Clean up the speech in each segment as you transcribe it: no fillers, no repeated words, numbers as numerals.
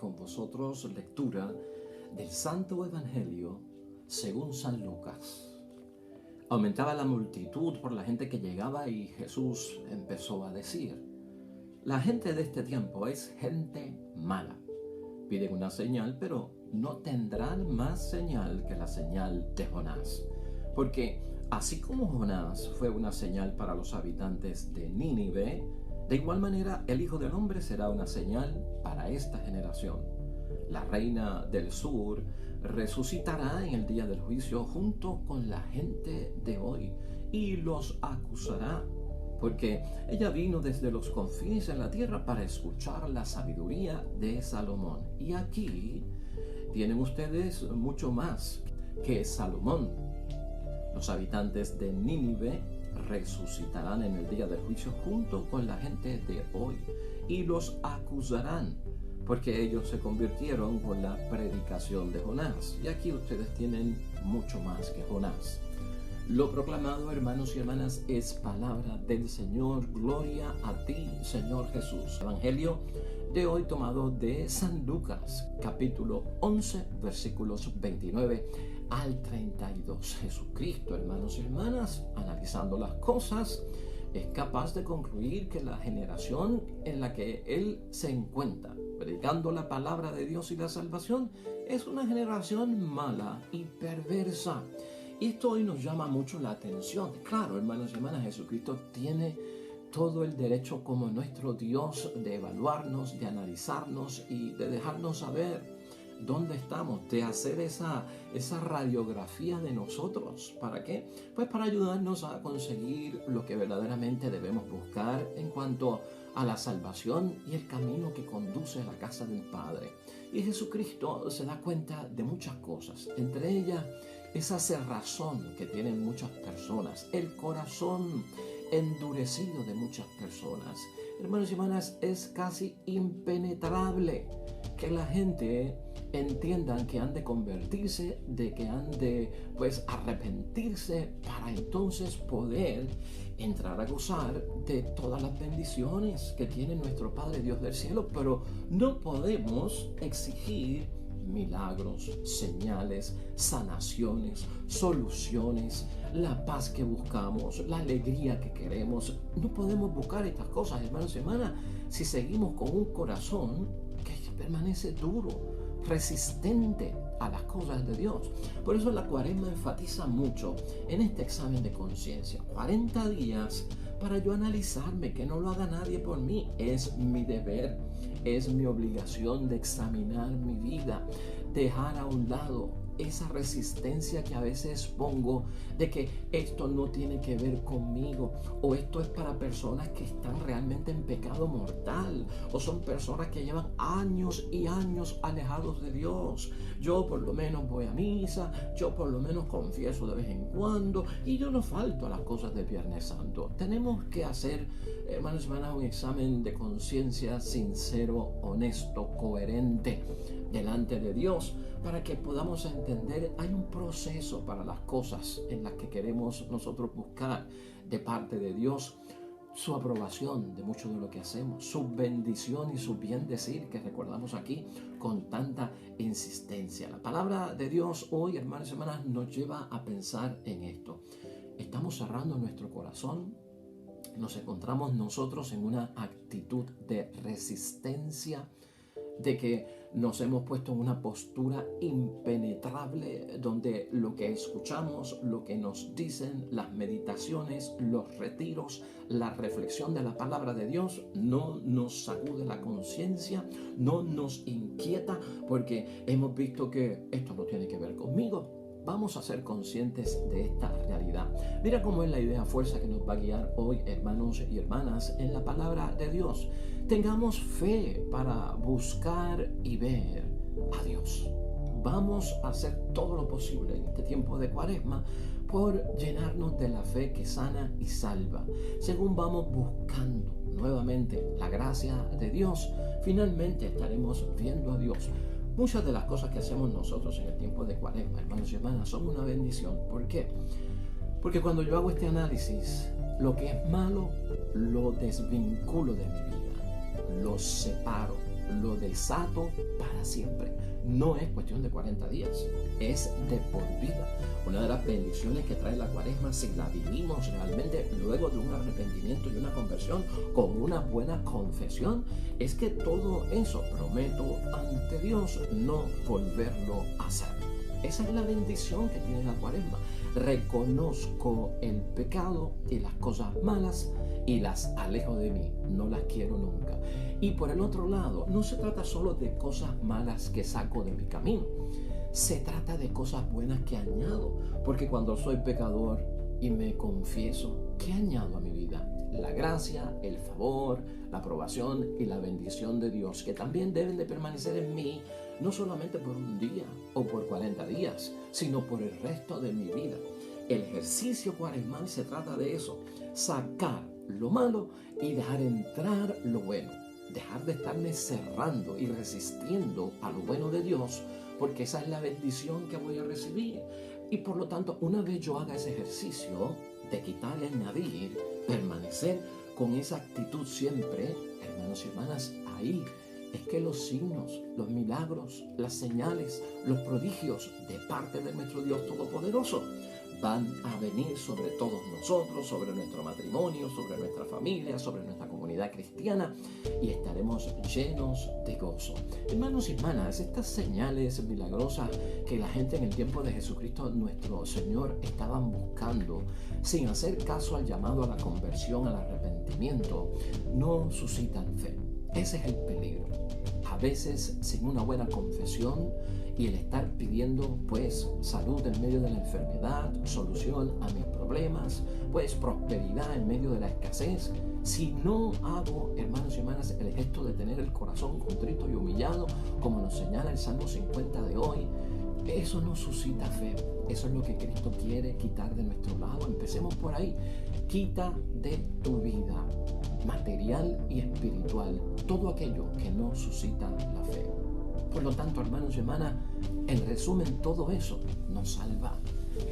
con vosotros lectura del Santo Evangelio según San Lucas. Aumentaba la multitud por la gente que llegaba y Jesús empezó a decir: la gente de este tiempo es gente mala. Piden una señal, pero no tendrán más señal que la señal de Jonás. Porque así como Jonás fue una señal para los habitantes de Nínive, de igual manera el Hijo del Hombre será una señal para esta generación. La reina del sur resucitará en el día del juicio junto con la gente de hoy y los acusará, porque ella vino desde los confines de la tierra para escuchar la sabiduría de Salomón. Y aquí tienen ustedes mucho más que Salomón. Los habitantes de Nínive resucitarán en el día del juicio junto con la gente de hoy y los acusarán, porque ellos se convirtieron con la predicación de Jonás. Y aquí ustedes tienen mucho más que Jonás. Lo proclamado, hermanos y hermanas, es palabra del Señor. Gloria a ti, Señor Jesús. Evangelio de hoy tomado de San Lucas, capítulo 11, versículos 29 al 32. Jesucristo, hermanos y hermanas, analizando las cosas, es capaz de concluir que la generación en la que Él se encuentra, predicando la palabra de Dios y la salvación, es una generación mala y perversa. Y esto hoy nos llama mucho la atención. Claro, hermanos y hermanas, Jesucristo tiene todo el derecho como nuestro Dios de evaluarnos, de analizarnos y de dejarnos saber dónde estamos, de hacer esa radiografía de nosotros. ¿Para qué? Pues para ayudarnos a conseguir lo que verdaderamente debemos buscar en cuanto a la salvación y el camino que conduce a la casa del Padre. Y Jesucristo se da cuenta de muchas cosas, entre ellas esa cerrazón que tienen muchas personas, el corazón endurecido de muchas personas. Hermanos y hermanas, es casi impenetrable que la gente entiendan que han de convertirse, de que han de arrepentirse para entonces poder entrar a gozar de todas las bendiciones que tiene nuestro Padre Dios del cielo. Pero no podemos exigir milagros, señales, sanaciones, soluciones, la paz que buscamos, la alegría que queremos. No podemos buscar estas cosas, hermanos y hermanas, si seguimos con un corazón que permanece duro, resistente a las cosas de Dios. Por eso la Cuaresma enfatiza mucho en este examen de conciencia. 40 días para yo analizarme, que no lo haga nadie por mí. Es mi deber, es mi obligación de examinar mi vida, dejar a un lado esa resistencia que a veces pongo de que esto no tiene que ver conmigo, o esto es para personas que están realmente en pecado mortal, o son personas que llevan años y años alejados de Dios. Yo por lo menos voy a misa, yo por lo menos confieso de vez en cuando, y yo no falto a las cosas del Viernes Santo. Tenemos que hacer, hermanos y hermanas, un examen de conciencia sincero, honesto, coherente delante de Dios, para que podamos entender, hay un proceso para las cosas en las que queremos nosotros buscar de parte de Dios su aprobación de mucho de lo que hacemos, su bendición y su bien decir, que recordamos aquí con tanta insistencia. La palabra de Dios hoy, hermanos y hermanas, nos lleva a pensar en esto. Estamos cerrando nuestro corazón, nos encontramos nosotros en una actitud de resistencia, de que nos hemos puesto en una postura impenetrable, donde lo que escuchamos, lo que nos dicen, las meditaciones, los retiros, la reflexión de la palabra de Dios no nos sacude la conciencia, no nos inquieta, porque hemos visto que esto no tiene que ver conmigo. Vamos a ser conscientes de esta realidad. Mira cómo es la idea fuerza que nos va a guiar hoy, hermanos y hermanas, en la palabra de Dios. Tengamos fe para buscar y ver a Dios. Vamos a hacer todo lo posible en este tiempo de Cuaresma por llenarnos de la fe que sana y salva. Según vamos buscando nuevamente la gracia de Dios, finalmente estaremos viendo a Dios. Muchas de las cosas que hacemos nosotros en el tiempo de Cuaresma, hermanos y hermanas, son una bendición. ¿Por qué? Porque cuando yo hago este análisis, lo que es malo lo desvinculo de mi vida, lo separo, lo desato para siempre. No es cuestión de 40 días, es de por vida. Una de las bendiciones que trae la Cuaresma, si la vivimos realmente luego de un arrepentimiento y una conversión con una buena confesión, es que todo eso prometo ante Dios no volverlo a hacer. Esa es la bendición que tiene la Cuaresma. Reconozco el pecado y las cosas malas y las alejo de mí, no las quiero nunca. Y por el otro lado, no se trata solo de cosas malas que saco de mi camino, se trata de cosas buenas que añado, porque cuando soy pecador y me confieso, ¿qué añado a mi vida? La gracia, el favor, la aprobación y la bendición de Dios, que también deben de permanecer en mí, no solamente por un día o por 40 días, sino por el resto de mi vida. El ejercicio cuaresmal se trata de eso, sacar lo malo y dejar entrar lo bueno. Dejar de estarme cerrando y resistiendo a lo bueno de Dios, porque esa es la bendición que voy a recibir. Y por lo tanto, una vez yo haga ese ejercicio de quitar y añadir, permanecer con esa actitud siempre, hermanos y hermanas, ahí es que los signos, los milagros, las señales, los prodigios de parte de nuestro Dios Todopoderoso van a venir sobre todos nosotros, sobre nuestro matrimonio, sobre nuestra familia, sobre nuestra comunidad cristiana, y estaremos llenos de gozo. Hermanos y hermanas, estas señales milagrosas que la gente en el tiempo de Jesucristo nuestro Señor estaban buscando, sin hacer caso al llamado a la conversión, al arrepentimiento, no suscitan fe. Ese es el peligro. A veces, sin una buena confesión y el estar pidiendo pues salud en medio de la enfermedad, solución a mis problemas, pues prosperidad en medio de la escasez, si no hago, hermanos y hermanas, el gesto de tener el corazón contrito y humillado, como nos señala el Salmo 50 de hoy, eso no suscita fe. Eso es lo que Cristo quiere quitar de nuestro lado. Empecemos por ahí. Quita de tu vida material y espiritual todo aquello que no suscita la fe. Por lo tanto, hermanos y hermanas, en resumen, todo eso nos salva.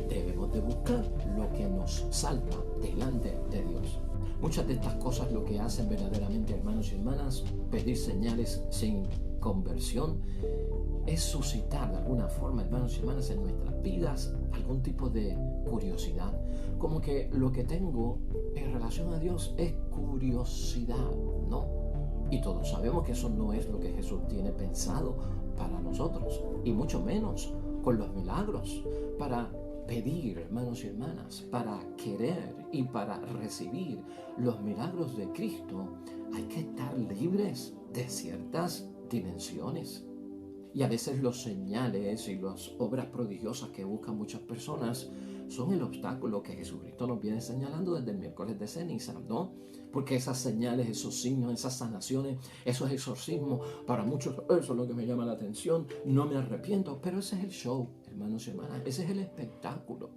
Debemos de buscar lo que nos salva delante de Dios. Muchas de estas cosas lo que hacen verdaderamente, hermanos y hermanas, pedir señales sin conversión, es suscitar de alguna forma, hermanos y hermanas, en nuestras vidas algún tipo de curiosidad. Como que lo que tengo en relación a Dios es curiosidad, ¿no? Y todos sabemos que eso no es lo que Jesús tiene pensado para nosotros, y mucho menos con los milagros. Para pedir, hermanos y hermanas, para querer y para recibir los milagros de Cristo, hay que estar libres de ciertas dimensiones. Y a veces los señales y las obras prodigiosas que buscan muchas personas son el obstáculo que Jesucristo nos viene señalando desde el miércoles de ceniza, ¿no? Porque esas señales, esos signos, esas sanaciones, esos exorcismos, para muchos eso es lo que me llama la atención, no me arrepiento, pero ese es el show, hermanos y hermanas, ese es el espectáculo.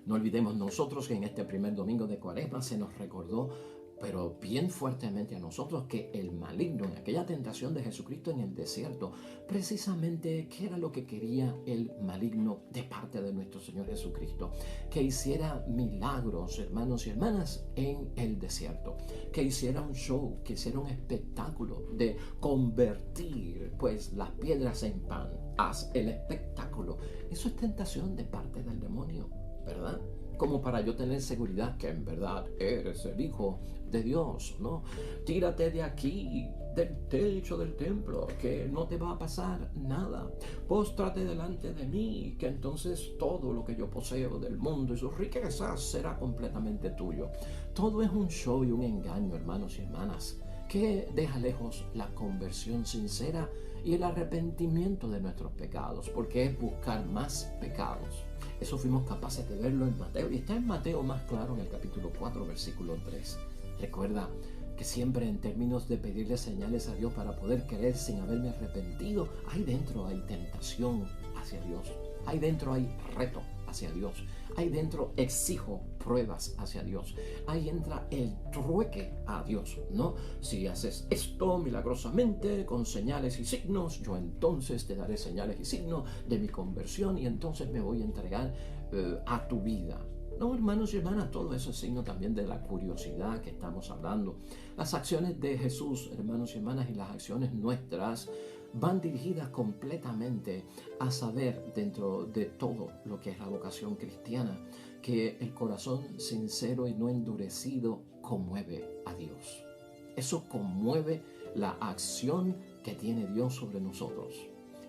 No olvidemos nosotros que en este primer domingo de Cuaresma se nos recordó, pero bien fuertemente a nosotros, que el maligno, en aquella tentación de Jesucristo en el desierto, precisamente, ¿qué era lo que quería el maligno de parte de nuestro Señor Jesucristo? Que hiciera milagros, hermanos y hermanas, en el desierto, que hiciera un show, que hiciera un espectáculo de convertir pues las piedras en pan. Haz el espectáculo. Eso es tentación de parte del demonio, ¿verdad? Como para yo tener seguridad que en verdad eres el Hijo de Dios, ¿no? Tírate de aquí, del techo del templo, que no te va a pasar nada. Póstrate delante de mí, que entonces todo lo que yo poseo del mundo y sus riquezas será completamente tuyo. Todo es un show y un engaño, hermanos y hermanas, que deja lejos la conversión sincera y el arrepentimiento de nuestros pecados, porque es buscar más pecados. Eso fuimos capaces de verlo en Mateo, y está en Mateo más claro en el capítulo 4, versículo 3. Recuerda que siempre en términos de pedirle señales a Dios para poder creer sin haberme arrepentido, ahí dentro hay tentación hacia Dios, ahí dentro hay reto hacia Dios, ahí dentro exijo pruebas hacia Dios, ahí entra el trueque a Dios, ¿no? Si haces esto milagrosamente con señales y signos, yo entonces te daré señales y signos de mi conversión y entonces me voy a entregar a tu vida. No, hermanos y hermanas, todo eso es signo también de la curiosidad que estamos hablando. Las acciones de Jesús, hermanos y hermanas, y las acciones nuestras van dirigidas completamente a saber, dentro de todo lo que es la vocación cristiana, que el corazón sincero y no endurecido conmueve a Dios. Eso conmueve la acción que tiene Dios sobre nosotros.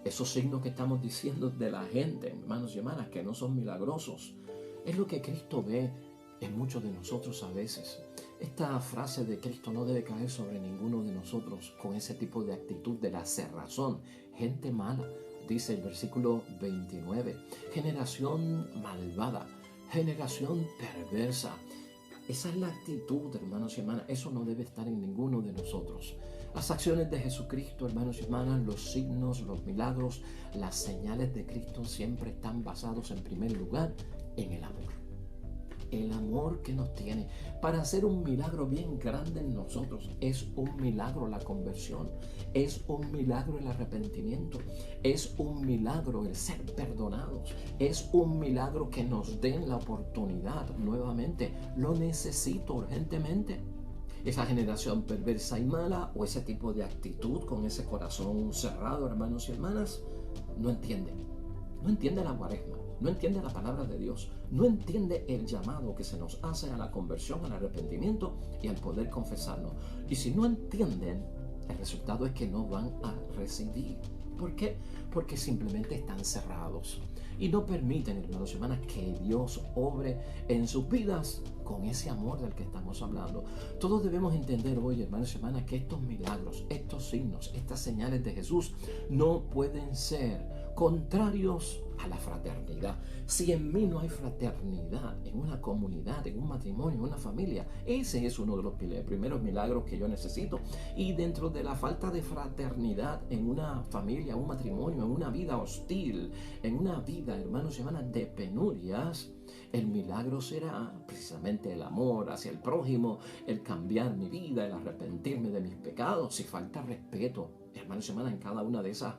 Esos signos que estamos diciendo de la gente, hermanos y hermanas, que no son milagrosos, es lo que Cristo ve en muchos de nosotros a veces. Esta frase de Cristo no debe caer sobre ninguno de nosotros con ese tipo de actitud de la cerrazón. Gente mala, dice el versículo 29. Generación malvada, generación perversa. Esa es la actitud, hermanos y hermanas. Eso no debe estar en ninguno de nosotros. Las acciones de Jesucristo, hermanos y hermanas, los signos, los milagros, las señales de Cristo siempre están basados en primer lugar en el amor. El amor que nos tiene para hacer un milagro bien grande en nosotros. Es un milagro la conversión, es un milagro el arrepentimiento, es un milagro el ser perdonados, es un milagro que nos den la oportunidad nuevamente. Lo necesito urgentemente. Esa generación perversa y mala, o ese tipo de actitud con ese corazón cerrado, hermanos y hermanas, no entiende la Cuaresma. No entiende la palabra de Dios, no entiende el llamado que se nos hace a la conversión, al arrepentimiento y al poder confesarnos. Y si no entienden, el resultado es que no van a recibir. ¿Por qué? Porque simplemente están cerrados y no permiten, hermanos y hermanas, que Dios obre en sus vidas con ese amor del que estamos hablando. Todos debemos entender hoy, hermanos y hermanas, que estos milagros, estos signos, estas señales de Jesús no pueden ser contrarios a la fraternidad. Si en mí no hay fraternidad en una comunidad, en un matrimonio, en una familia, ese es uno de los primeros milagros que yo necesito. Y dentro de la falta de fraternidad en una familia, un matrimonio, en una vida hostil, en una vida, hermanos y hermanas, de penurias, el milagro será precisamente el amor hacia el prójimo, el cambiar mi vida, el arrepentirme de mis pecados. Si falta respeto, hermanos y hermanas, en cada una de esas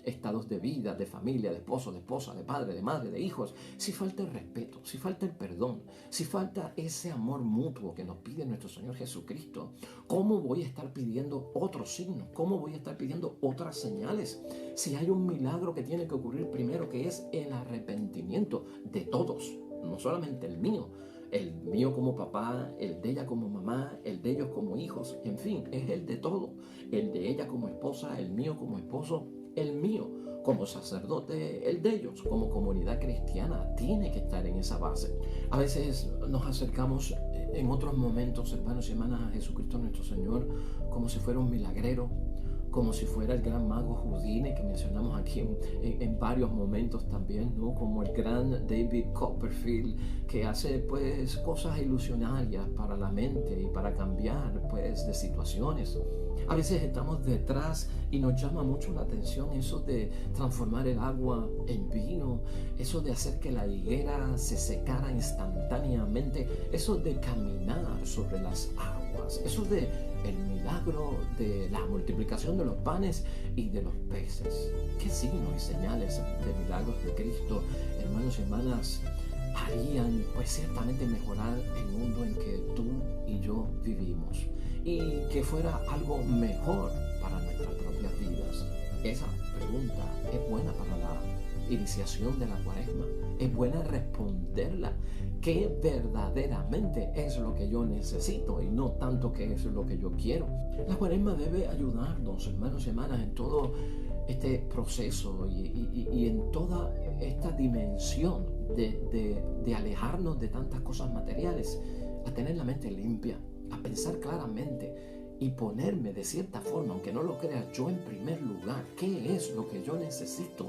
estados de vida, de familia, de esposo, de esposa, de padre, de madre, de hijos, si falta el respeto, si falta el perdón, si falta ese amor mutuo que nos pide nuestro Señor Jesucristo, ¿cómo voy a estar pidiendo otros signos? ¿Cómo voy a estar pidiendo otras señales? Si hay un milagro que tiene que ocurrir primero, que es el arrepentimiento de todos, no solamente el mío como papá, el de ella como mamá, el de ellos como hijos, en fin, es el de todo, el de ella como esposa, el mío como esposo, el mío como sacerdote, el de ellos como comunidad cristiana, tiene que estar en esa base. A veces nos acercamos en otros momentos, hermanos y hermanas, a Jesucristo nuestro Señor como si fuera un milagrero, como si fuera el gran mago Houdini que mencionamos aquí en varios momentos también, ¿no? Como el gran David Copperfield, que hace pues cosas ilusionarias para la mente y para cambiar pues de situaciones. A veces estamos detrás y nos llama mucho la atención eso de transformar el agua en vino, eso de hacer que la higuera se secara instantáneamente, eso de caminar sobre las aguas, eso de el milagro de la multiplicación de los panes y de los peces. ¿Qué signos y señales de milagros de Cristo, hermanos y hermanas, harían pues ciertamente mejorar el mundo en que tú y yo vivimos y que fuera algo mejor para nuestras propias vidas? Esa pregunta es buena para la iniciación de la Cuaresma, es buena responderla. ¿Qué verdaderamente es lo que yo necesito y no tanto qué es lo que yo quiero? La Cuaresma debe ayudarnos, hermanos y hermanas, en todo este proceso y en toda esta dimensión de alejarnos de tantas cosas materiales, a tener la mente limpia, a pensar claramente y ponerme de cierta forma, aunque no lo creas, yo en primer lugar, ¿qué es lo que yo necesito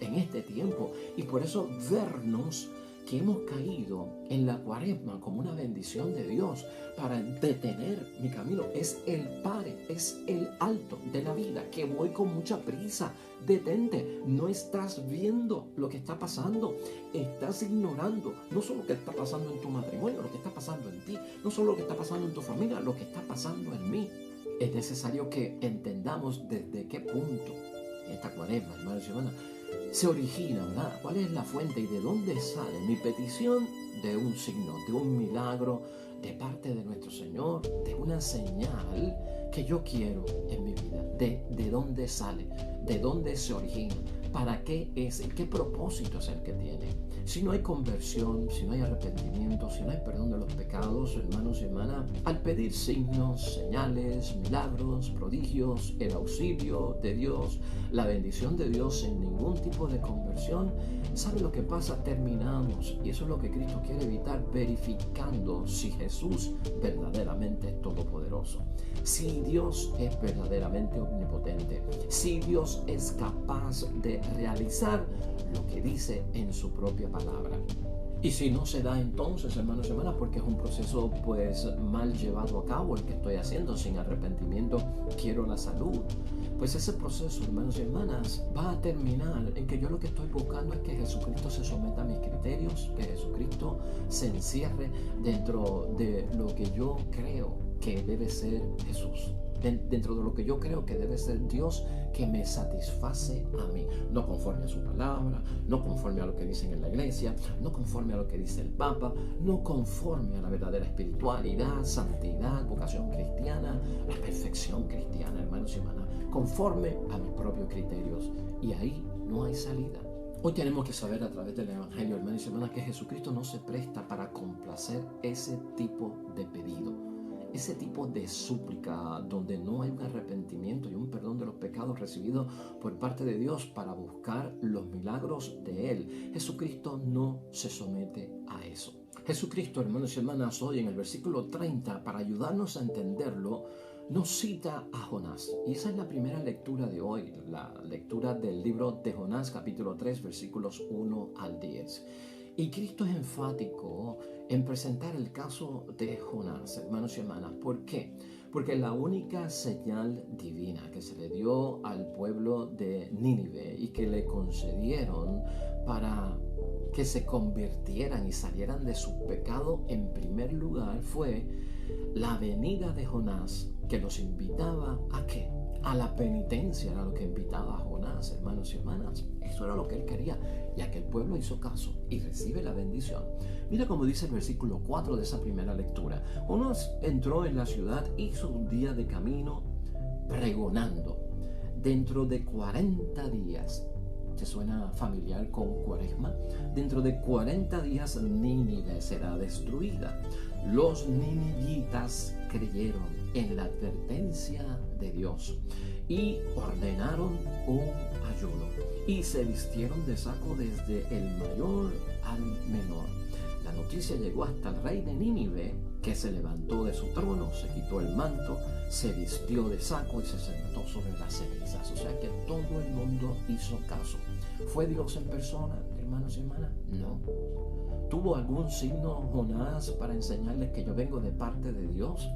en este tiempo? Y por eso vernos que hemos caído en la Cuaresma como una bendición de Dios para detener mi camino. Es el pare, es el alto de la vida, que voy con mucha prisa. Detente, no estás viendo lo que está pasando, estás ignorando no solo lo que está pasando en tu matrimonio, lo que está pasando en ti, no solo lo que está pasando en tu familia, lo que está pasando en mí. Es necesario que entendamos desde qué punto esta Cuaresma, hermanos y hermanas, se origina, ¿verdad? ¿Cuál es la fuente y de dónde sale mi petición? De un signo, de un milagro de parte de nuestro Señor, de una señal que yo quiero en mi vida. ¿De dónde sale? ¿De dónde se origina? ¿Para qué es? ¿Y qué propósito es el que tiene? Si no hay conversión, si no hay arrepentimiento, si no hay perdón de los pecados, hermanos y hermanas, al pedir signos, señales, milagros, prodigios, el auxilio de Dios, la bendición de Dios sin ningún tipo de conversión, ¿sabe lo que pasa? Terminamos, y eso es lo que Cristo quiere evitar, verificando si Jesús verdaderamente es todopoderoso, si Dios es verdaderamente omnipotente, si Dios es capaz de realizar lo que dice en su propia palabra. Y si no se da entonces, hermanos y hermanas, porque es un proceso pues mal llevado a cabo el que estoy haciendo, sin arrepentimiento, quiero la salud, pues ese proceso, hermanos y hermanas, va a terminar en que yo lo que estoy buscando es que Jesucristo se someta a mis criterios, que Jesucristo se encierre dentro de lo que yo creo que debe ser Jesús, dentro de lo que yo creo que debe ser Dios, que me satisface a mí, no conforme a su palabra, no conforme a lo que dicen en la iglesia, no conforme a lo que dice el Papa, no conforme a la verdadera espiritualidad, santidad, vocación cristiana, la perfección cristiana, hermanos y hermanas, conforme a mis propios criterios, y ahí no hay salida. Hoy tenemos que saber a través del Evangelio, hermanos y hermanas, que Jesucristo no se presta para complacer ese tipo de pedido, ese tipo de súplica donde no hay un arrepentimiento y un perdón de los pecados recibidos por parte de Dios para buscar los milagros de Él. Jesucristo no se somete a eso. Jesucristo, hermanos y hermanas, hoy en el versículo 30, para ayudarnos a entenderlo, nos cita a Jonás. Y esa es la primera lectura de hoy, la lectura del libro de Jonás, capítulo 3, versículos 1 al 10. Y Cristo es enfático en presentar el caso de Jonás, hermanos y hermanas. ¿Por qué? Porque la única señal divina que se le dio al pueblo de Nínive y que le concedieron para que se convirtieran y salieran de su pecado, en primer lugar fue la venida de Jonás, que los invitaba ¿a qué? A la penitencia. Era lo que invitaba a Jonás, hermanos y hermanas. Eso era lo que él quería, y aquel pueblo hizo caso y recibe la bendición. Mira cómo dice el versículo 4 de esa primera lectura. Jonás entró en la ciudad, hizo un día de camino pregonando. Dentro de 40 días, ¿te suena familiar con Cuaresma? Dentro de 40 días Nínive será destruida. Los ninivitas creyeron en la advertencia de Dios y ordenaron un ayuno y se vistieron de saco desde el mayor al menor. La noticia llegó hasta el rey de Nínive, que se levantó de su trono, se quitó el manto, se vistió de saco y se sentó sobre las cenizas. O sea que todo el mundo hizo caso. ¿Fue Dios en persona, hermanos y hermanas? No. ¿Tuvo algún signo Jonás para enseñarles que yo vengo de parte de Dios?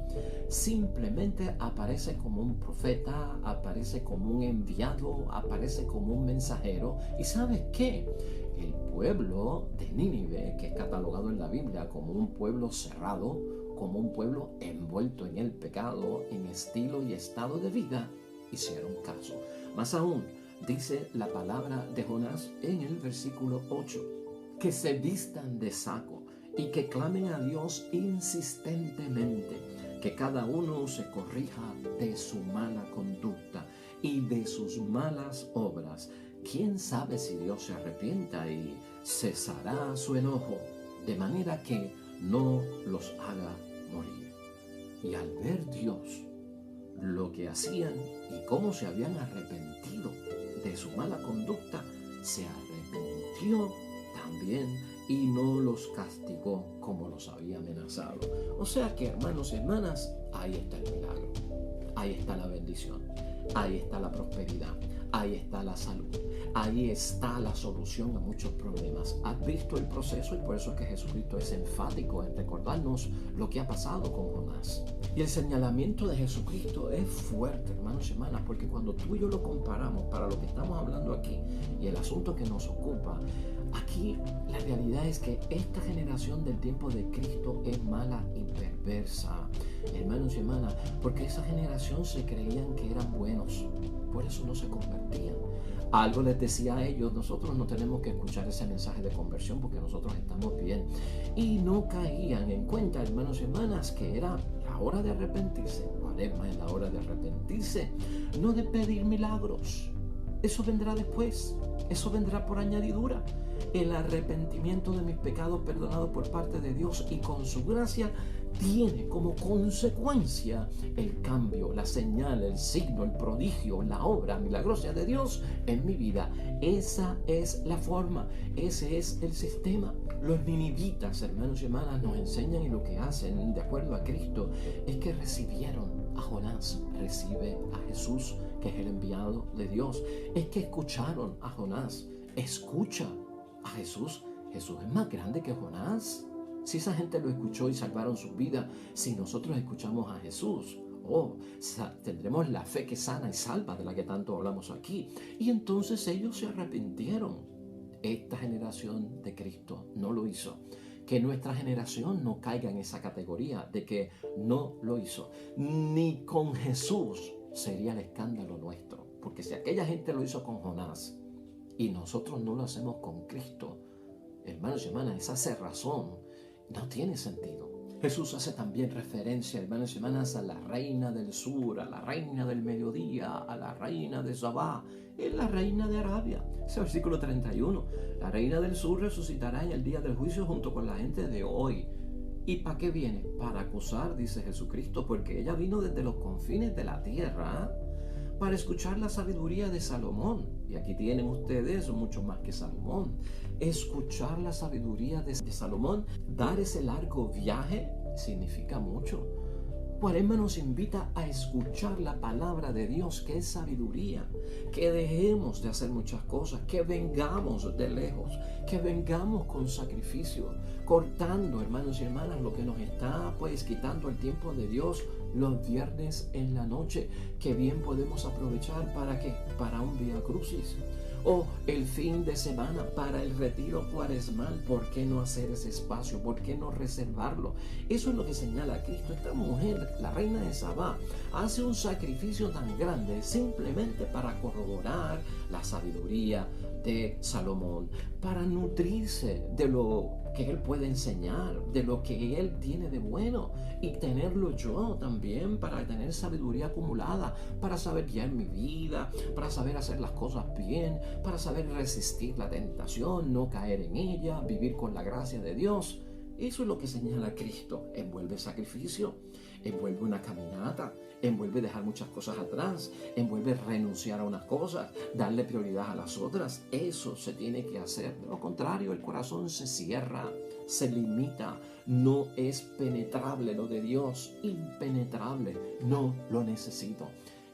Simplemente aparece como un profeta, aparece como un enviado, aparece como un mensajero. ¿Y sabes qué? El pueblo de Nínive, que es catalogado en la Biblia como un pueblo cerrado, como un pueblo envuelto en el pecado, en estilo y estado de vida, hicieron caso. Más aún, dice la palabra de Jonás en el versículo 8, que se vistan de saco y que clamen a Dios insistentemente, que cada uno se corrija de su mala conducta y de sus malas obras. ¿Quién sabe si Dios se arrepienta y cesará su enojo, de manera que no los haga morir? Y al ver Dios lo que hacían y cómo se habían arrepentido de su mala conducta, se arrepintió también y no los castigó como los había amenazado. O sea que, hermanos y hermanas, ahí está el milagro, ahí está la bendición, ahí está la prosperidad, ahí está la salud, ahí está la solución a muchos problemas. Has visto el proceso, y por eso es que Jesucristo es enfático en recordarnos lo que ha pasado con Jonás. Y el señalamiento de Jesucristo es fuerte, hermanos y hermanas, porque cuando tú y yo lo comparamos para lo que estamos hablando aquí y el asunto que nos ocupa, aquí la realidad es que esta generación del tiempo de Cristo es mala y perversa, hermanos y hermanas, porque esa generación se creían que eran buenos, por eso no se convertían. Algo les decía a ellos: nosotros no tenemos que escuchar ese mensaje de conversión porque nosotros estamos bien. Y no caían en cuenta, hermanos y hermanas, que era la hora de arrepentirse. Cuaresma es la hora de arrepentirse, no de pedir milagros. Eso vendrá después, eso vendrá por añadidura. El arrepentimiento de mis pecados perdonados por parte de Dios, y con su gracia tiene como consecuencia el cambio, la señal, el signo, el prodigio, la obra milagrosa de Dios en mi vida. Esa es la forma, ese es el sistema. Los ninivitas, hermanos y hermanas, nos enseñan, y lo que hacen de acuerdo a Cristo es que recibieron a Jonás. Recibe a Jesús, que es el enviado de Dios. Es que escucharon a Jonás. Escucha a Jesús. Jesús es más grande que Jonás. Si esa gente lo escuchó y salvaron su vida, si nosotros escuchamos a Jesús, tendremos la fe que sana y salva, de la que tanto hablamos aquí. Y entonces ellos se arrepintieron. Esta generación de Cristo no lo hizo. Que nuestra generación no caiga en esa categoría de que no lo hizo. Ni con Jesús sería el escándalo nuestro. Porque si aquella gente lo hizo con Jonás y nosotros no lo hacemos con Cristo, hermanos y hermanas, esa cerrazón no tiene sentido. Jesús hace también referencia, hermanos y hermanas, a la reina del sur, a la reina del mediodía, a la reina de Sabá. Es la reina de Arabia. Ese versículo 31. La reina del sur resucitará en el día del juicio junto con la gente de hoy. ¿Y para qué viene? Para acusar, dice Jesucristo, porque ella vino desde los confines de la tierra para escuchar la sabiduría de Salomón. Y aquí tienen ustedes mucho más que Salomón. Escuchar la sabiduría de Salomón, dar ese largo viaje, significa mucho. Cuaresma nos invita a escuchar la palabra de Dios, que es sabiduría, que dejemos de hacer muchas cosas, que vengamos de lejos, que vengamos con sacrificio, cortando, hermanos y hermanas, lo que nos está quitando el tiempo de Dios los viernes en la noche, que bien podemos aprovechar para un Vía Crucis, o el fin de semana para el retiro cuaresmal. ¿Por qué no hacer ese espacio? ¿Por qué no reservarlo? Eso es lo que señala Cristo. Esta mujer, la reina de Sabá, hace un sacrificio tan grande simplemente para corroborar la sabiduría de Salomón, para nutrirse de lo que él puede enseñar, de lo que él tiene de bueno, y tenerlo yo también, para tener sabiduría acumulada, para saber guiar mi vida, para saber hacer las cosas bien, para saber resistir la tentación, no caer en ella, vivir con la gracia de Dios. Eso es lo que señala Cristo. Envuelve sacrificio, envuelve una caminata, envuelve dejar muchas cosas atrás, envuelve renunciar a unas cosas, darle prioridad a las otras. Eso se tiene que hacer. De lo contrario, el corazón se cierra, se limita, no es penetrable lo de Dios, impenetrable, no lo necesito.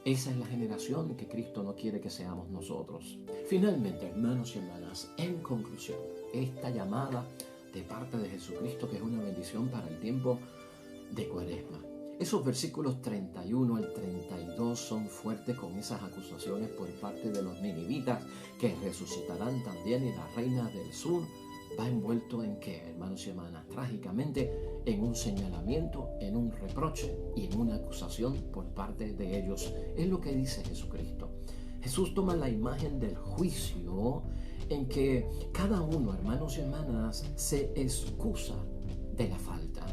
Esa es la generación que Cristo no quiere que seamos nosotros. Finalmente, hermanos y hermanas, en conclusión, esta llamada de parte de Jesucristo, que es una bendición para el tiempo de Cuaresma. Esos versículos 31 al 32 son fuertes con esas acusaciones por parte de los ninivitas, que resucitarán también, y la reina del sur va envuelto en ¿qué, hermanos y hermanas? Trágicamente en un señalamiento, en un reproche y en una acusación por parte de ellos. Es lo que dice Jesucristo. Jesús toma la imagen del juicio, en que cada uno, hermanos y hermanas, se excusa de la falta,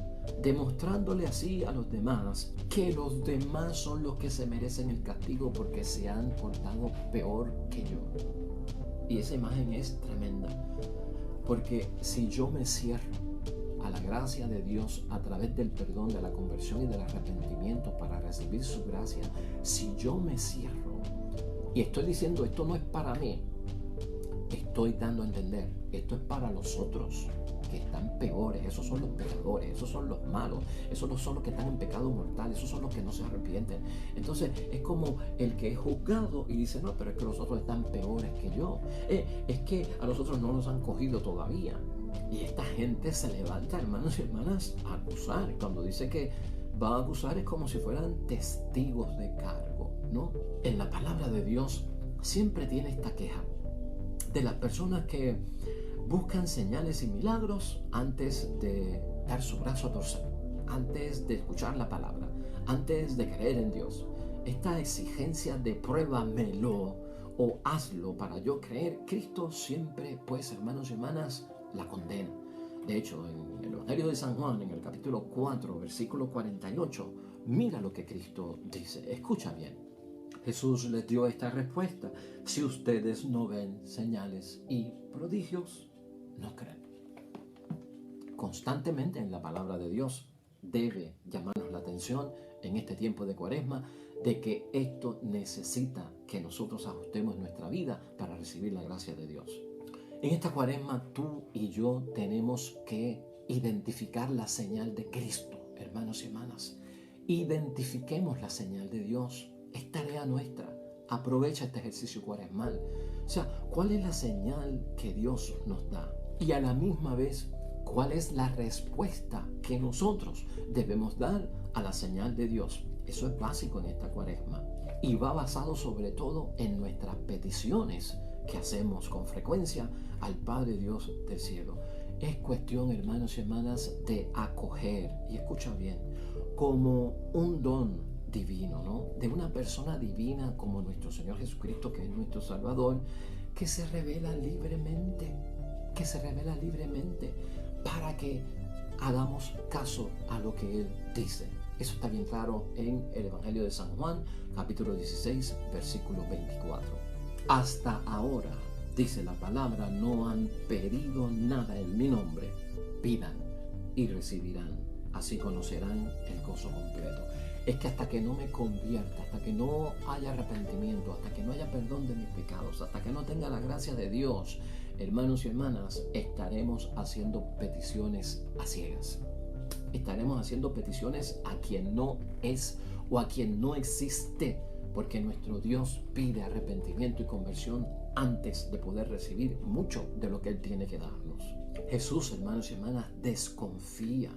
demostrándole así a los demás que los demás son los que se merecen el castigo porque se han portado peor que yo. Y esa imagen es tremenda, porque si yo me cierro a la gracia de Dios a través del perdón, de la conversión y del arrepentimiento para recibir su gracia, si yo me cierro y estoy diciendo esto no es para mí, estoy dando a entender, esto es para los otros que están peores, esos son los pecadores, esos son los malos, esos no son los que están en pecado mortal, esos son los que no se arrepienten. Entonces es como el que es juzgado y dice, no, pero es que los otros están peores que yo, es que a nosotros no nos han cogido todavía. Y esta gente se levanta, hermanos y hermanas, a acusar. Cuando dice que va a acusar es como si fueran testigos de cargo, ¿no? En la palabra de Dios siempre tiene esta queja de las personas que buscan señales y milagros antes de dar su brazo a torcer, antes de escuchar la palabra, antes de creer en Dios. Esta exigencia de pruébamelo o hazlo para yo creer, Cristo siempre, pues, hermanos y hermanas, la condena. De hecho, en el Evangelio de San Juan, en el capítulo 4, versículo 48, mira lo que Cristo dice. Escucha bien. Jesús les dio esta respuesta: si ustedes no ven señales y prodigios, no creen. Constantemente en la palabra de Dios debe llamarnos la atención en este tiempo de Cuaresma de que esto necesita que nosotros ajustemos nuestra vida para recibir la gracia de Dios. En esta Cuaresma tú y yo tenemos que identificar la señal de Cristo, hermanos y hermanas. Identifiquemos la señal de Dios. Es tarea nuestra. Aprovecha este ejercicio cuaresmal. O sea, ¿cuál es la señal que Dios nos da? Y a la misma vez, ¿cuál es la respuesta que nosotros debemos dar a la señal de Dios? Eso es básico en esta Cuaresma y va basado sobre todo en nuestras peticiones que hacemos con frecuencia al Padre Dios del cielo. Es cuestión, hermanos y hermanas, de acoger, y escucha bien, como un don divino, ¿no? De una persona divina como nuestro Señor Jesucristo, que es nuestro Salvador, que se revela libremente, para que hagamos caso a lo que Él dice. Eso está bien claro en el Evangelio de San Juan, capítulo 16, versículo 24. Hasta ahora, dice la palabra, no han pedido nada en mi nombre. Pidan y recibirán. Así conocerán el gozo completo. Es que hasta que no me convierta, hasta que no haya arrepentimiento, hasta que no haya perdón de mis pecados, hasta que no tenga la gracia de Dios, hermanos y hermanas, estaremos haciendo peticiones a ciegas. Estaremos haciendo peticiones a quien no es o a quien no existe, porque nuestro Dios pide arrepentimiento y conversión antes de poder recibir mucho de lo que Él tiene que darnos. Jesús, hermanos y hermanas, desconfía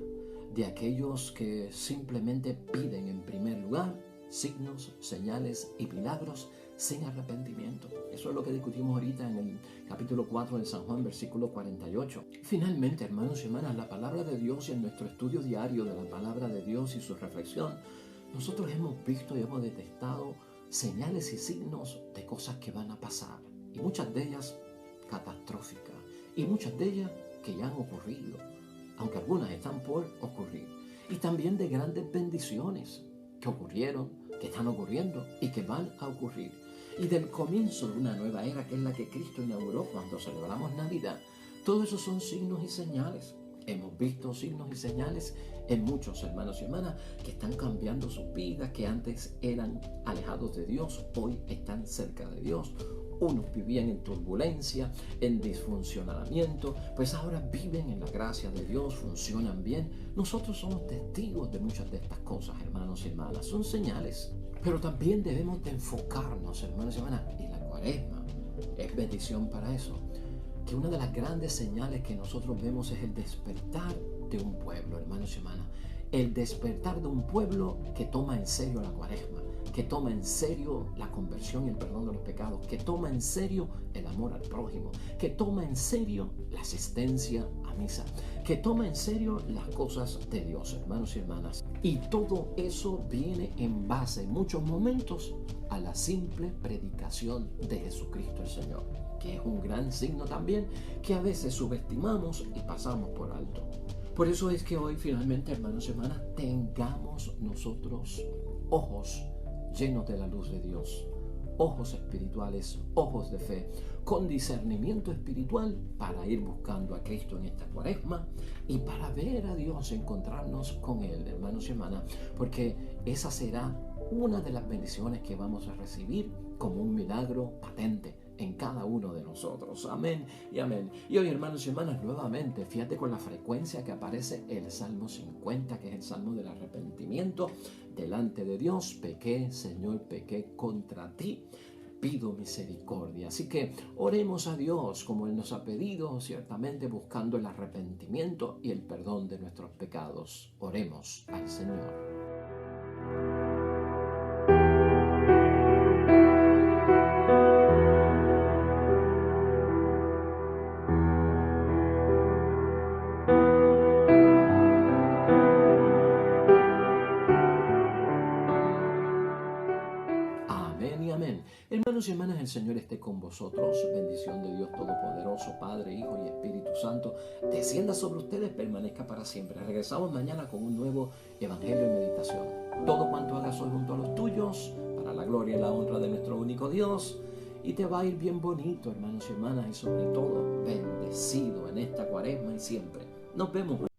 de aquellos que simplemente piden en primer lugar signos, señales y milagros sin arrepentimiento. Eso es lo que discutimos ahorita en el capítulo 4 de San Juan, versículo 48. Finalmente, hermanos y hermanas, la palabra de Dios y en nuestro estudio diario de la palabra de Dios y su reflexión, nosotros hemos visto y hemos detectado señales y signos de cosas que van a pasar, y muchas de ellas catastróficas, y muchas de ellas que ya han ocurrido, aunque algunas están por ocurrir, y también de grandes bendiciones que ocurrieron, que están ocurriendo y que van a ocurrir, y del comienzo de una nueva era que es la que Cristo inauguró cuando celebramos Navidad. Todo eso son signos y señales. Hemos visto signos y señales en muchos hermanos y hermanas que están cambiando sus vidas, que antes eran alejados de Dios, hoy están cerca de Dios. Unos vivían en turbulencia, en disfuncionamiento, pues ahora viven en la gracia de Dios, funcionan bien. Nosotros somos testigos de muchas de estas cosas, hermanos y hermanas. Son señales, pero también debemos de enfocarnos, hermanos y hermanas, y la Cuaresma es bendición para eso. Que una de las grandes señales que nosotros vemos es el despertar de un pueblo, hermanos y hermanas. El despertar de un pueblo que toma en serio la Cuaresma, que toma en serio la conversión y el perdón de los pecados, que toma en serio el amor al prójimo, que toma en serio la asistencia a misa, que toma en serio las cosas de Dios, hermanos y hermanas. Y todo eso viene en base, en muchos momentos, a la simple predicación de Jesucristo el Señor, que es un gran signo también que a veces subestimamos y pasamos por alto. Por eso es que hoy finalmente, hermanos y hermanas, tengamos nosotros ojos llenos de la luz de Dios, ojos espirituales, ojos de fe, con discernimiento espiritual para ir buscando a Cristo en esta Cuaresma y para ver a Dios, encontrarnos con Él, hermanos y hermanas, porque esa será una de las bendiciones que vamos a recibir como un milagro patente en cada uno de nosotros. Amén y amén. Y hoy, hermanos y hermanas, nuevamente, fíjate con la frecuencia que aparece el Salmo 50, que es el Salmo del arrepentimiento delante de Dios. Pequé, Señor, pequé contra ti, pido misericordia. Así que oremos a Dios como Él nos ha pedido, ciertamente buscando el arrepentimiento y el perdón de nuestros pecados. Oremos al Señor. Amén y amén. Hermanos y hermanas, el Señor esté con vosotros. Bendición de Dios Todopoderoso, Padre, Hijo y Espíritu Santo, descienda sobre ustedes, permanezca para siempre. Regresamos mañana con un nuevo Evangelio y meditación. Todo cuanto hagas hoy junto a los tuyos, para la gloria y la honra de nuestro único Dios. Y te va a ir bien bonito, hermanos y hermanas, y sobre todo bendecido en esta cuaresma y siempre. Nos vemos.